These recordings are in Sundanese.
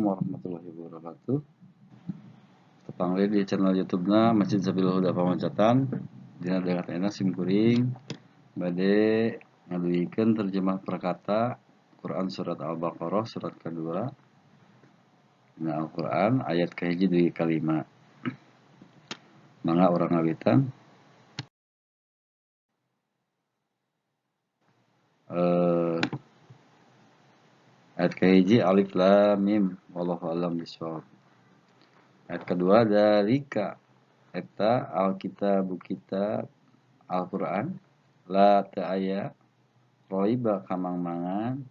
Warahmatullahi wabarakatuh. Tepangli di channel YouTube-na Masjid Sabilul Huda Pamajatan. Dina daerah simkuring bade ngaduikeun terjemah perkata Quran surat Al-Baqarah surat kedua. Dina Al-Quran ayat kahiji dugi kalima. Mangga urang ngawitan. Ayat kahiji alif lam mim wallahu a'lam bishawab. Ayat kedua dalika eta alkitabu kitab Al-Quran la ta'aya roiba kamangmangan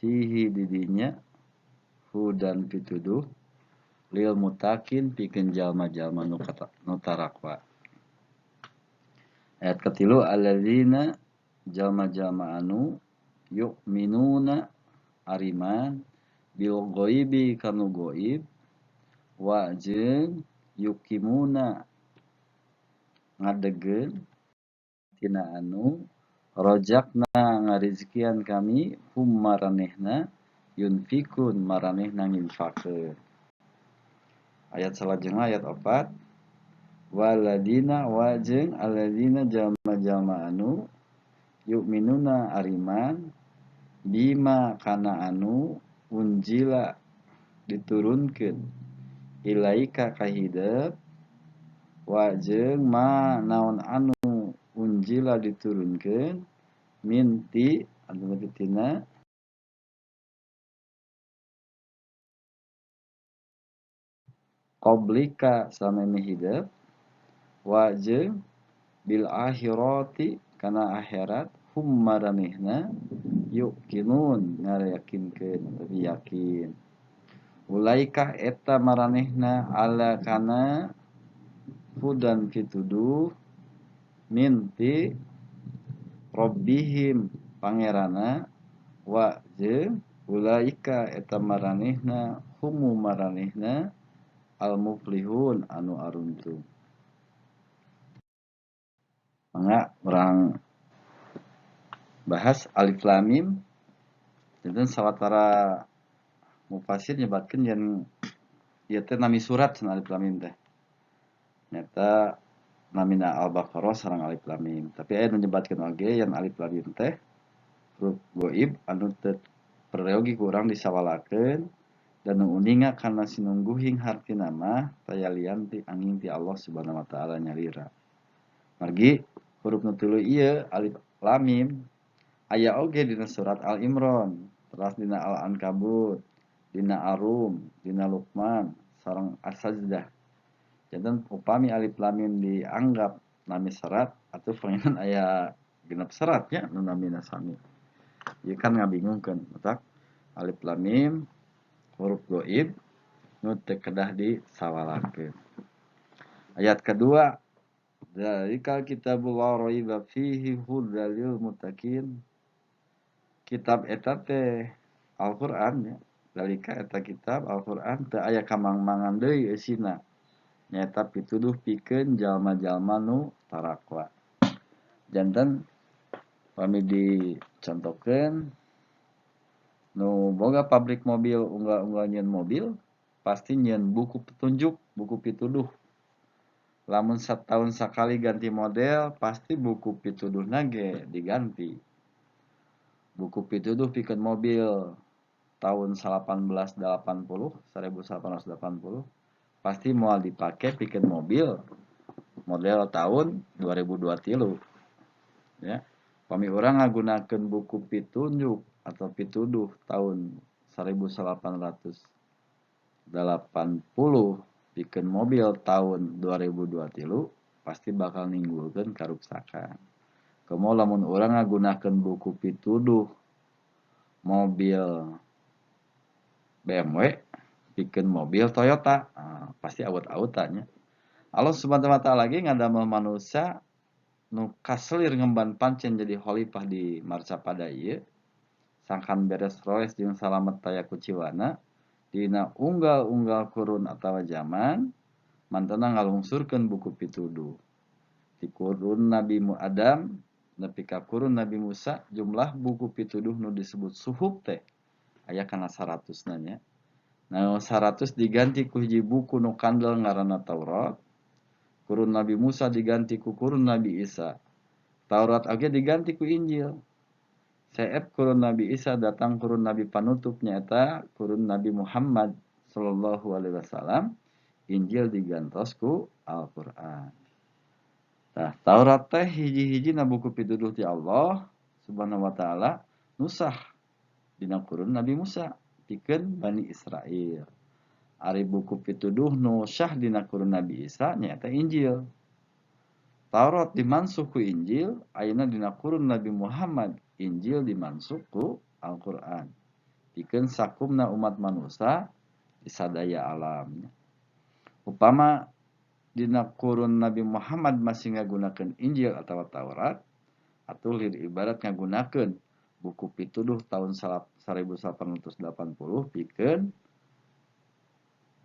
fihi didinya hudan pituduh lil mutakin pikeun jalma-jalma nu tarakwa. Ayat katilu alladzina jalma-jalma anu yu'minuna ariman bil ghaibi kanu ghaib wa jeung yuqimuna ngadegeun tina anu rojakna ngarizkian kami hum maranehna yunfikun maranehna nginfakeun. Ayat salajengna ayat 4 waladina wa jeung alladzina jalma-jalma anu yu'minuna ariman bima kana anu unjila diturunkeun ilaika ka hideuk wa jeung ma naon anu unjila diturunkeun minti anu tina qablika sameme hideuk wa jeung bil akhirati kana akhirat hum maranehna yuqinun ngayakinkeun lebih yakin. Ulaika eta maranehna ala kana hudan pituduh minti rabbihim pangerana wa jeung ulaika eta maranehna humu maranehna al muflihun anu aruntung. Mangga urang bahas alif lam mim. Janten sawatara mufasir nyebatkeun yen ieu teh nami surat cenah alif lam mim teh. Nyata namina Al-Baqarah sareng alif lam mim. Tapi aya nu nyebatkeun oge yen alif lam mim teh huruf ghaib anu teu peryogi ku urang disawalakeun dan nu uninga kana sinungguhing hartina mah tayalian ti angin ti Allah Subhanahu wa taala nyalira. Margi huruf nu tuluy ieu alif lam mim aya oge dina surat Al-Imran, teras dina Al-Ankabut, dina Ar-Rum, dina Luqman, sareng As-Sajdah. Janten upami alif lam mim dianggap nami serat atuh panginan aya genep serat nya nu namina sami. Ieu kan ngabingungkeun matak alif lam mim huruf ghaib nu teu kedah disawalakeun. Ayat kedua zalikal kitabul la raiba fihi hudal lil muttaqin. Kitab eta teh Al-Qur'an ya. Zalika eta kitab Al-Qur'an teu aya kamangmangan deui eusina. Nyaeta pituduh pikeun jalma-jalma nu tarakwa. Janten pami dicontohkeun nu boga pabrik mobil unggal-unggal nyieun mobil pasti nyieun buku petunjuk, buku pituduh. Lamun sataun sakali ganti model pasti buku pituduhna ge diganti. Buku pituduh pikeun mobil tahun 1880 pasti moal dipake pikeun mobil model tahun 2023 ya. Pami urang ngagunakeun buku pitunjuk atau pituduh tahun 1880 pikeun mobil tahun 2023 pasti bakal ninggulkeun karuksakan. Komo lamun urang ngagunakeun buku pituduh mobil BMW pikeun mobil Toyota, pasti awet-aweutan nya. Allah Subhanahu wa taala lagi ngadamel manusia nu kaselir ngemban pancen jadi khalifah di marcapada ieu sangkan beres roes jeung salamet taya kuciwana dina unggal-unggal kurun atawa zaman mantena ngalungsurkeun buku pituduh. Di kurun Nabi Adam nepi ka kurun Nabi Musa jumlah buku pituduh nu disebut suhuf teh aya kana 100 nya. Nah 100 diganti ku hiji buku nu kandel ngaranna Taurat. Kurun Nabi Musa diganti ku kurun Nabi Isa. Taurat oge diganti ku Injil. Seep kurun Nabi Isa datang kurun Nabi panutup nyata kurun Nabi Muhammad sallallahu alaihi wasallam. Injil digantos ku Al-Qur'an. Nah, Taurat teh hiji-hiji na buku pituduh ti Allah Subhanahu wa taala nusah dina kurun Nabi Musa pikeun Bani Israel. Ari buku pituduh nu syah dina kurun Nabi Isa nyaeta Injil. Taurat dimansuh ku Injil, ayeuna dina kurun Nabi Muhammad Injil dimansuh ku Al-Qur'an. Pikeun sakumna umat manusia di sadaya alam. Upama dina kurun Nabi Muhammad masih ngagunakeun Injil atau Taurat, atuh lir ibarat ngagunakeun buku pituduh tahun 1880 pikeun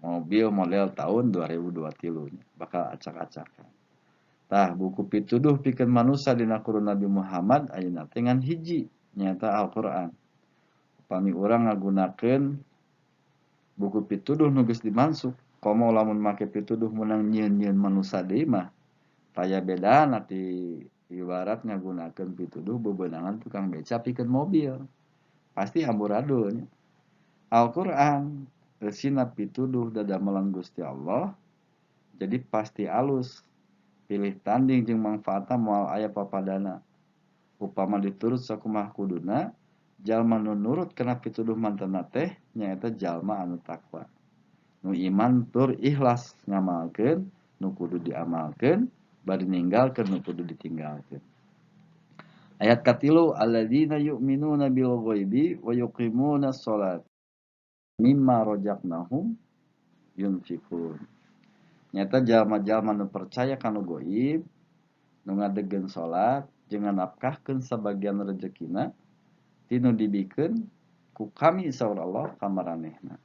mobil model tahun 2023 bakal acak-acakan. Tah buku pituduh pikeun manusia dina kurun Nabi Muhammad ayeuna teh ngan hiji nyata Al-Qur'an. Upami urang ngagunakeun buku pituduh nu geus dimansuk, komo lamun make pituduh menang nyieun-nyieun manusia deui mah taya bedana ti ibarat ngagunakeun pituduh bebeunangan tukang beca pikeun mobil. Pasti amburadul nya. Al-Qur'an eusina pituduh dadamelan Gusti Allah jadi pasti alus pilih tanding jeung mangfaatna moal aya papadana. Upama diturut sakumaha kuduna jalma nu nurut kana pituduh mantena teh nyaeta jalma anu takwa. Nu iman tur ikhlas ngamalkeun nu kudu diamalkeun bari ninggalkeun nu kudu ditinggalkeun. Ayat katilu alladzina yu'minuna bil ghaibi wa yuqimunas shalat mimma razaqnahum yunfikun. Nyata jalma-jalma nu percaya kana gaib nu ngadegeun salat jeung nganapkahkeun sabagian rezekina tinu dibikeun ku kami saur Allah ka maranehna.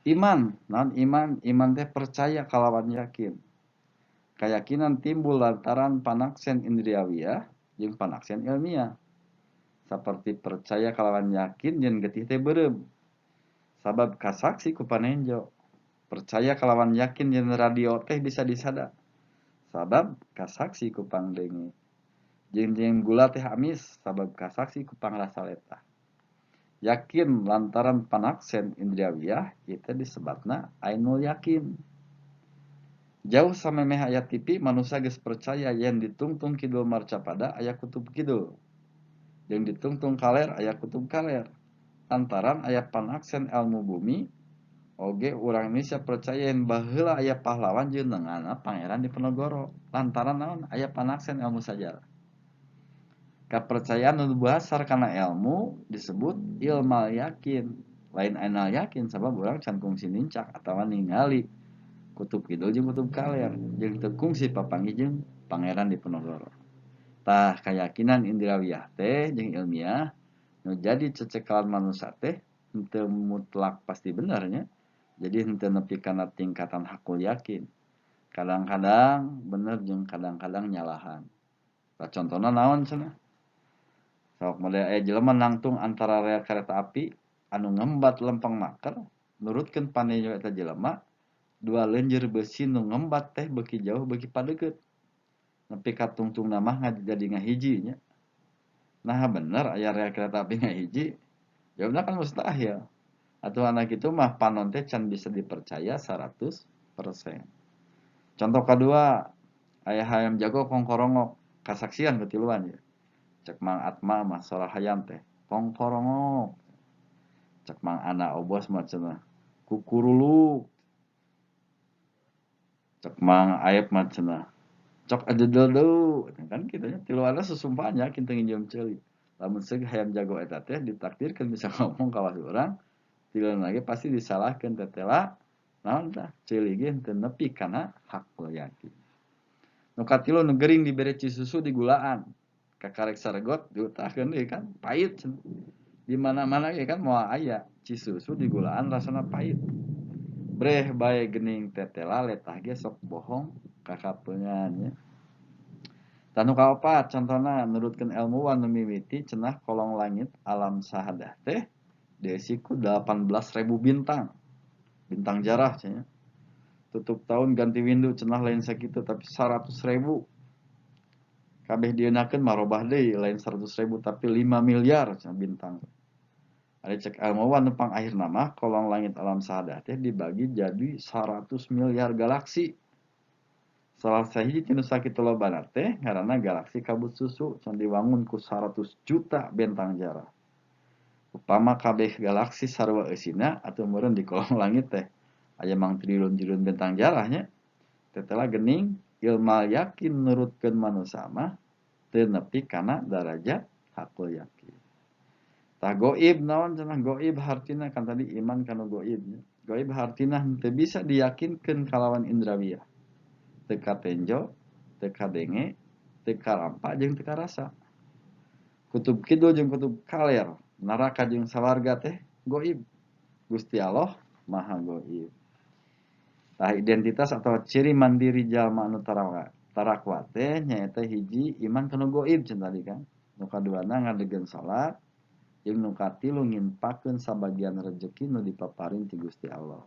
Iman, naon iman? Iman teh percaya kalawan yakin. Keyakinan timbul lantaran panaksen indriawiyah jeung panaksen ilmiah. Saperti percaya kalawan yakin jeung getih teh beureum. Sabab kasaksi ku panenjo. Percaya kalawan yakin jeung radio teh bisa disada. Sabab kasaksi ku pangdengi. Jeung gula teh amis sabab kasaksi ku pangrasa letah. Yakin lantaran panaksen indriawiyah ieu disebutna ainul yakin. Jauh samemeh aya TV manusia geus percaya yen ditungtung kidul marcapada aya kutub kidul. Jeung ditungtung kaler aya kutub kaler. Lantaran aya panaksen ilmu bumi oge urang Indonesia percaya yen baheula aya pahlawan jeung neunganna Pangeran Diponegoro. Lantaran naon? Aya panaksen ilmu sajarah. Kapercayaan nu dasar kana ilmu disebut ilmal yakin. Lain ainal yakin sabab urang can kungsi nincak atawa ningali kutub kidul jeung kutub kaler jeung teu kungsi papanggih jeung Pangeran Diponegoro. Tah keyakinan indriawiyah teh jeung ilmiah nu jadi cecekelan manusia teh henteu mutlak pasti bener nya. Jadi henteu nepi kana tingkatan hakul yakin. Kadang-kadang bener jeung kadang-kadang nyalahan. Tah contona naon cenah? Sok model aya jelema nangtung antara rel kareta api anu ngembat lempeng maker nurutkeun panejo eta jelema dua leunjeur besi nu ngembat teh beuki jauh beuki padeukeut. Nepi ka tungtungna mah jadi ngahiji nya. Nah bener aya rel kereta api ngahiji. Jawabna kan mustahil. Atuhana kitu mah panon teh can bisa dipercaya 100%. Contoh kedua, aya hayam jago kongkorongok kasaksian katiluan ya. Cek Mang Atma mah soal hayam teh kongkorongok. Cek Mang Ana Obos mah cenah kukurulu. Cek Mang Aep mah cenah cok adedelu kan kitu nya tiluanna susumpahnya kitu nginjem ceuli. Lamun seug hayam jago eta teh ditakdirkeun bisa ngomong ka urang, tiluan lagi pasti disalahkeun tetela naon tah ceuli ge teu nepi kana hakul yakin. Nu katilu nu gering dibere cisusu di gulaan. Kakarek saregot diutahkeun deui kan pait cenah. Di mana-mana ge kan moal aya cisusu di gulaan rasana pait. Breh bae geuning tetela letah ge sok bohong kakapeungan nya. Tanu kaopat contona nurutkeun ilmuwan nu mimiti cenah kolong langit alam sahadah teh diisiku 18.000 bintang jarah cenah. Tutup tahun ganti windu cenah lain sakitu tapi 100.000 kabeh dieunakeun marobah deui lain 100.000 tapi 5 miliar cenah bintang. Ada cek ilmuwan numpang akhirna mah kolong langit alam sahadah teh dibagi jadi 100 miliar galaksi. Salah sahiji tina sakitu lobana teh ngaranna galaksi kabut susu can diwangun ku 100 juta bentang jarah. Upama kabeh galaksi sarua eusina atuh meureun di kolong langit teh aya mang triliun-triliun bentang jarah nya. Teh telah geuning ilmal yakin nurutkeun manusa mah teu nepi kana darajat hakul yakin. Tah goib naon cenah goib hartina kan tadi iman kana goib nya. Goib hartina teu bisa diyakinkeun kalawan indrawiya. Teu katenjo, teu kadenge, teu karampa jeung teu karasa. Kutub kidul jeung kutub kaler, neraka jeung sawarga teh goib. Gusti Allah Maha goib. Tah identitas atau ciri mandiri jalma anu tarakwa teh nyaeta hiji iman kana goib cenah tadi kan. Nu kaduana ngadegeun salat jeung nu katilu nginpakeun sabagian rejeki nu dipaparin ti Gusti Allah.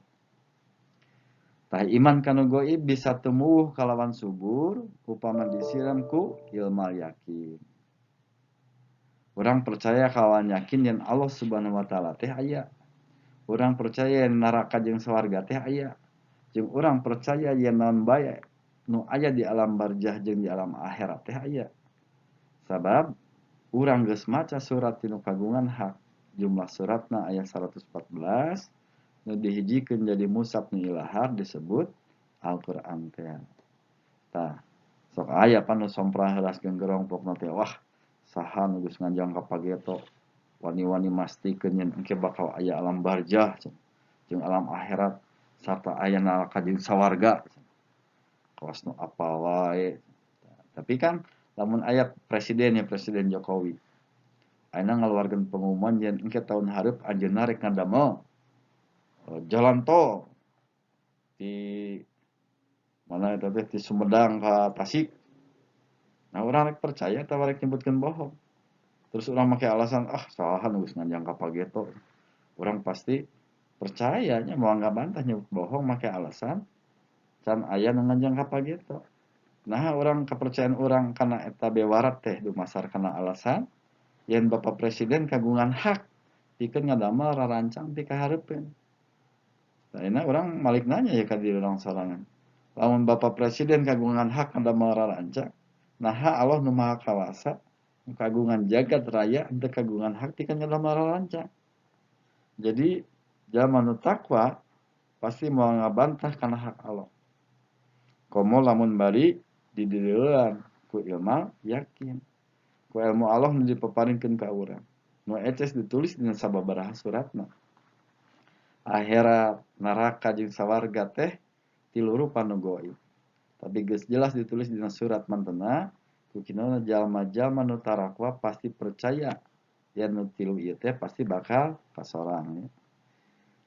Tah iman kana goib bisa tumuwuh kalawan subur upama disiram ku ilmal yakin. Urang percaya kalawan yakin yen Allah Subhanahu wa taala teh aya. Urang percaya yen neraka jeung sawarga teh aya. Jeung urang percaya yen naon bae nu aya di alam barzah jeung di alam akhirat teh aya. Sabab urang geus maca surat tinu kagungan hak. Jumlah suratna aya 114 nu dihijikeun jadi mushaf nu ilahar disebut Al-Qur'an teh. Tah, sok aya pan nu somprah heuraskeun gerong pokna teh wah saha nu geus nganjang ka pageto wani-wani mastikeun yen engke bakal aya alam barzah jeung alam akhirat sarta aya neraka jeung sawarga. Kawas nu apal wae. Tapi kan lamun aya presiden Jokowi ayeuna ngaluarkeun pengumuman yen engke tahun hareup anjeunna rek ngadamel jalan tol di mana eta teh ti Sumedang ka Tasik. Nah urang rek percaya tah rek nyebutkeun bohong. Terus urang make alasan saha nu geus nganjang ka pageto. Urang pasti percaya nya moal ngabantah nyebut bohong make alasan can aya nu nganjang ka pageto. Nah urang kepercayaan urang kana eta bewarat teh dumasar kana alasan yen Bapak Presiden kagungan hak pikeun ngadamel rarancang ti kahareupeun. Ayeuna urang malik nanya ya ka diri urang sorangan. Lamun Bapak Presiden kagungan hak ngadamel rarancang, naha Allah nu Maha Kawasa kagungan jagat raya henteu kagungan hak pikeun ngadamel rarancang. Jadi jalma nu takwa pasti moal ngabantah kana hak Allah. Komo lamun bari didirieulan ku ilmal yakin. Ku ilmu Allah nu dipaparingkeun ka urang. Nu eces ditulis dina sababaraha suratna. Akhirat, neraka jeung sawarga teh tilu rupa nu goib. Tapi geus jelas ditulis dina surat mantena ku kineuna jalma-jalma nu tarakwa pasti percaya yen nu tilu ieu teh pasti bakal kasorang.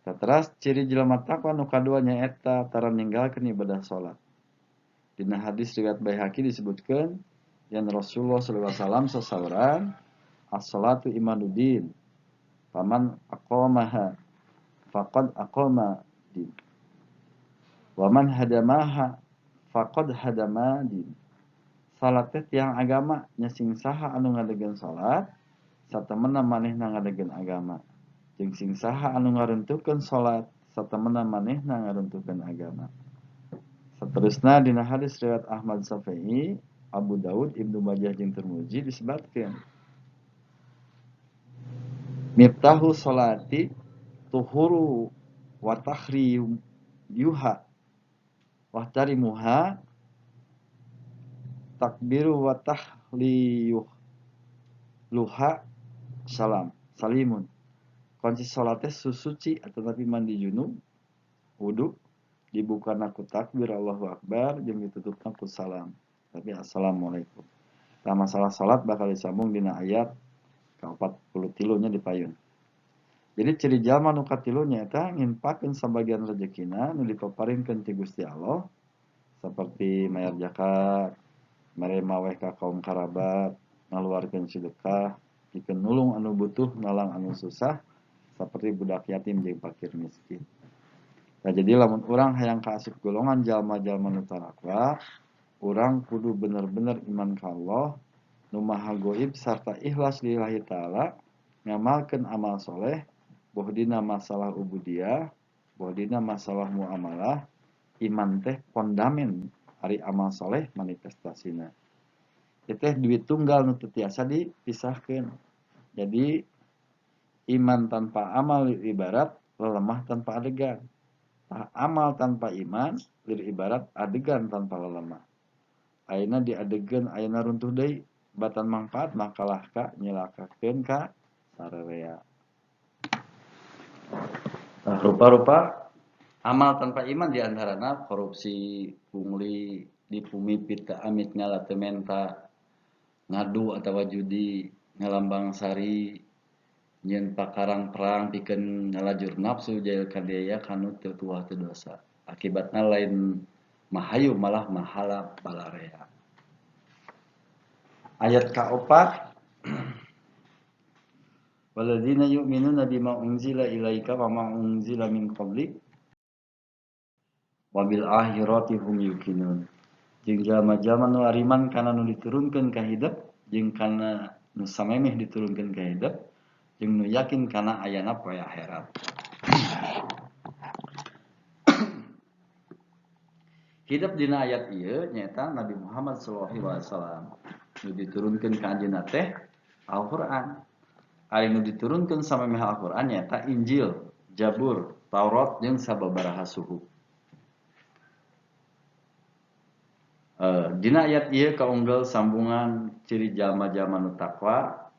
Teras ciri jalma takwa nu kadua nyaeta tara ninggalkeun ibadah salat. Dina hadis riwayat Baihaqi disebutkeun yen Rasulullah sallallahu alaihi wasallam sasauran as-salatu imaduddin. Paman aqamaha faqad aqama din. Wa man hadamaha faqad hadama din. Salat teh tiang agama nya sing saha anu ngadegeun salat satemena manehna ngadegeun agama. Jeung sing saha anu ngaruntukeun salat satemena manehna ngaruntukeun agama. Saterusna dina hadis riwayat Ahmad Syafi'i, Abu Daud, Ibnu Majah jeung Tirmizi disebutkeun Miftahu sholati tuhuru wa yuha wa tarimuha takbiru wa tahliyuh luha salimun. Kunci salat teh susuci atau tapi mandi junub, wudu, dibukana ku takbir Allahu Akbar jeung ditutupna ku salam. Tapi assalamualaikum. Nah, masalah salat bakal disambung dina ayat ke-43 nya di payun. Jadi ciri jalma nu katilu nyaeta nginpakeun sabagian rezekina nu dipaparingkeun ti Gusti Allah saperti mayar zakat, mere maweh ka kaum karabat, ngaluarkeun sedekah, pikeun nulung anu butuh, nalang anu susah, seperti budak yatim jeung fakir miskin. Nah, jadi lamun urang hayang kaasup golongan jalma-jalma nu tarakwa, urang kudu bener-bener iman ka Allah, nu maha goib sarta ikhlas lillahi ta'ala, ngamalkeun amal soleh, boh dina masalah ubudiyah, boh dina masalah muamalah, iman teh fondamen ari amal soleh manifestasina. Itu teh duit tunggal nu teu tiasa dipisahkeun. Jadi iman tanpa amal ibarat lelemah tanpa adegan. Amal tanpa iman ibarat adegan tanpa lelemah. Ayeuna di adegan ayeuna runtuh deui, batan mangfaat makalah ka nyelakakeun ka sararea. Nah, rupa-rupa amal tanpa iman diantarana korupsi, pungli, dipumipit ka amit ngala teu menta, ngadu atawa judi, ngalambang sari, nyeun pakarang perang pikeun ngalajur nafsu jail kadaya kanu teu tuah teu dosa. Akibatna lain mahayu malah mahala balarea. Ayat ka-4 Walladzina yu'minuna bima unzila ilaika wa ma unzila min qablik wa bil akhirati hum yuqinun. Jeung jalma-jalma nu ariman kana nu diturunkeun ka hidup jeung kana nu samemeh diturunkeun ka hidup jeung nu yakin kana ayana poe akhirat. Hidup dina ayat ieu nyaeta Nabi Muhammad sallallahu alaihi wasallam nu diturunkeun ka anjeunna teh Al-Qur'an. Ari nu diturunkeun samemeh Al-Qur'an nyaeta Injil, Zabur, Taurat jeung sababaraha suhuf. Dina ayat ieu kaunggel sambungan ciri jalma-jalma nu takwa,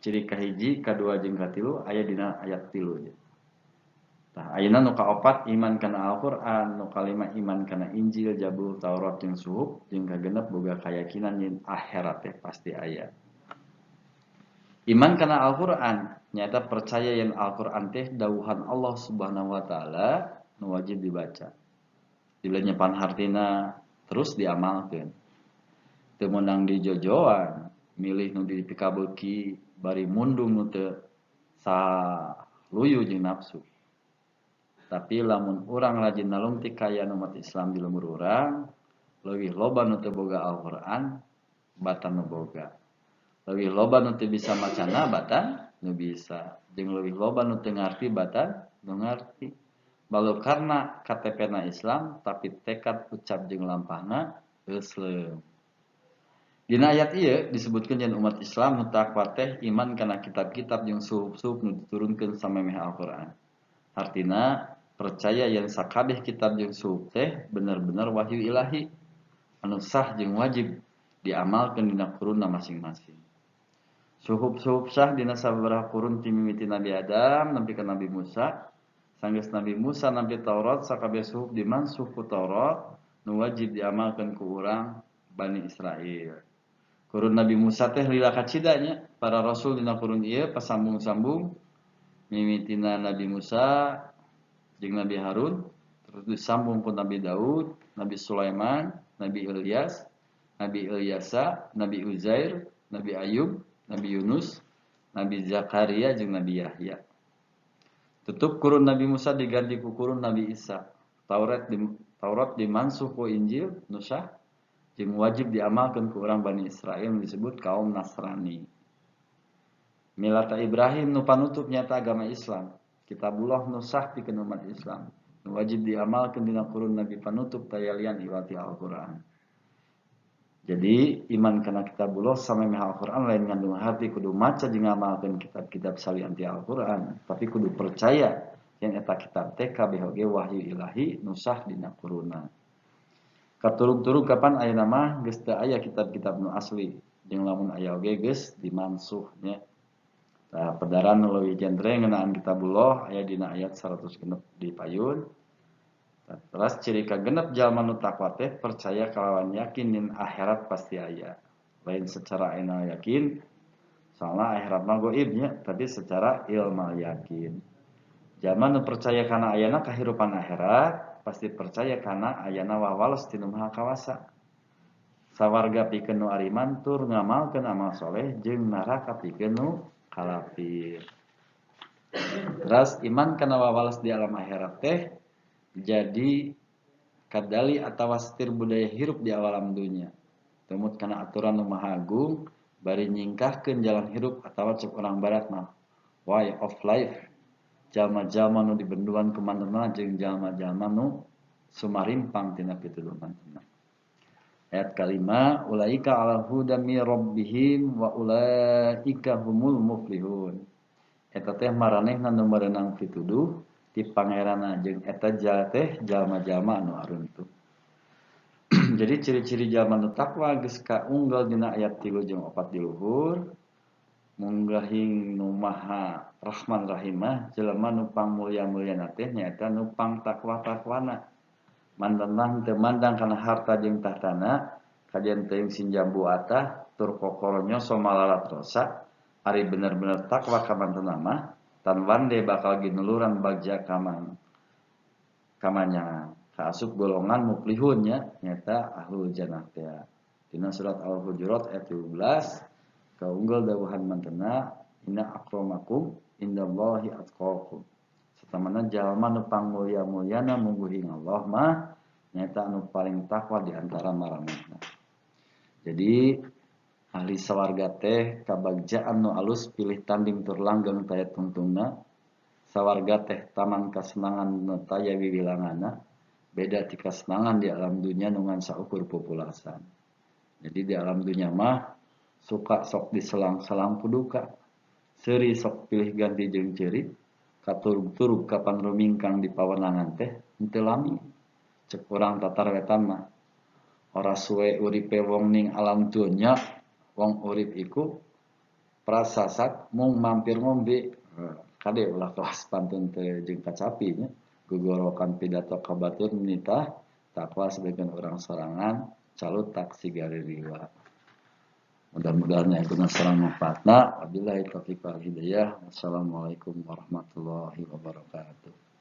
ciri kahiji, kadua jeung katilu aya dina ayat 3. Tah ayeuna nu kaopat iman kana Al-Qur'an, nu kalima iman kana Injil, Zabur, Taurat jeung suhuf, jeung kagenep boga kayakinan yen akhirat teh pasti aya. Iman kana Al-Qur'an nyata percaya yen Al-Qur'an teh dawuhan Allah Subhanahu wa taala nu wajib dibaca. Dilenyepan hartina terus diamalkeun. Teu meunang dijojoan, milih nu dipikabeuki bari mundung nu teu saluyu jeung nafsu. Tapi lamun urang rajin nalungtik kaya umat Islam di lembur urang, leuwih loba nu teu boga Al-Qur'an, batan nu boga. Leuwih loba nu teu bisa macana batan nu bisa. Jeung leuwih loba nu teu ngarti batan nu ngarti. Balu karena KTP-na Islam tapi tekad ucap jeung lampahna Islam. Dina ayat ieu disebutkeun yen umat Islam nu takwa teh iman kana kitab-kitab jeung suhuf-suhuf nu diturunkeun samemeh Al-Qur'an. Artina percaya yen sakabeh kitab jeung suhuf teh bener-bener wahyu ilahi anu sah jeung wajib diamalkeun dina kurunna masing-masing. Suhuf-suhuf sah dina sabaraha kurun ti mimiti Nabi Adam nepi ka Nabi Musa. Sanggeus Nabi Musa nampi Taurat sakabeh suhuf dimansuh ku Taurat nu wajib diamalkeun ku urang Bani Israil. Kurun Nabi Musa teh lila kacida nya, para rasul dina kurun ieu pasambung-sambung mimitina Nabi Musa jeung Nabi Harun terus disambung ku Nabi Daud, Nabi Sulaiman, Nabi Ilyas, Nabi Ilyasa, Nabi Uzair, Nabi Ayub, Nabi Yunus, Nabi Zakaria jeung Nabi Yahya. Tutup kurun Nabi Musa diganti ku kurun Nabi Isa. Taurat dimansuh ku Injil nusah jeung wajib diamalkeun ku urang Bani Israil disebut kaum Nasrani. Milata Ibrahim nu panutup nyata agama Islam. Kitabullah nusah pikeun umat Islam. Nu wajib diamalkeun dina kurun Nabi panutup tayalian iwati Al-Qur'an. Jadi iman kana kitabullah samemeh Al-Qur'an lain ngandung hati kudu maca jeung ngamalkeun kitab-kitab salianti Al-Qur'an, tapi kudu percaya yen eta kitab teh kabeh oge wahyu ilahi nu sah dina kurunna. Katurug-turug kapan ayeuna mah geus teu aya kitab-kitab nu asli, jeung lamun aya oge geus dimansuh nya. Tah pedaran nu leuwih jentre ngeunaan kitabullah aya dina ayat 100 genep di payun. Terus ciri kagenep jalma nu takwa teh percaya kalawan yakin yen akhirat pasti aya. Lain secara ayeuna yakin, soalna akhirat mah gaib nya, tapi secara ilmu yakin. Jalma nu percaya kana ayana kahirupan akhirat, pasti percaya kana ayana wawalos ti Nu Maha Kawasa. Sawarga pikeun nu ariman tur ngamalkeun amal soleh jeung neraka pikeun nu kalafir. Terus iman kana wawalas di alam akhirat teh jadi kadali atawa setir budaya hirup di alam dunia. Temut kana aturan nu maha agung bari nyingkahkeun jalan hirup atawa cek orang barat mah way of life. Jalma-jalma nu dibenduan kumantanna jeung jalma-jalma nu sumarimpang tina pituduhan. Ayat kalima ulaika ala hudan mi rabbihim wa ulaika humul muflihun. Eta teh maranehna nu merenang pituduh ti pangeranna jeung eta teh jalma-jalma anu aruntuh. Jadi ciri-ciri jalma nu takwa geus kaunggal dina ayat 3 jeung 4 di luhur. Munggahing nu maha rahman rahimah jelema nu pangmulya-mulyana teh nyaeta nu pang takwa-takwana. Mandanang teu mandang kana harta jeung tahtana, kajian teuing sinjambu atah tur kokoronya somalarat rosa, ari bener-bener takwa ka mantanna mah tan wande bakal ginuluran bagja kamanya kaasup golongan muflihun nya nyata ahlul jannah teh. Dina surat Al-Hujurat ayat 17 kaunggal dawuhan mantanna inna akramakum indallahi atqakum. Satamana jalma nu pangmulya-mulyana mungguhing Allah mah nyata anu paling takwa di antara maranehna. Jadi ahli sawarga teh kabagjaan nu alus pilih tanding tur langgeng taya tungtungna. Sawarga teh taman kasenangan nu taya wiwilanganna. Beda ti kasenangan di alam dunia nu ngan saukur populasan. Jadi di alam dunia mah suka sok diselang-selang kuduka. Seuri sok pilih ganti jeung ceurik. Katurug-turug kapan rumingkang di pawenangan teh henteu lami. Cek urang tatar wetan mah ora suwe uripe wong ning alam dunya, wong urip iku prasasat mung mampir ngombe. Kade ulah kelas pantun teh jeung kacapi nya. Gugorokan pidato kabatur nitah takwa sebagian orang sorangan calut tak sigari riwa. Mudah-mudahan ya guna sareng manfaatna. Wabillahi taufiq wal hidayah. Wassalamualaikum warahmatullahi wabarakatuh.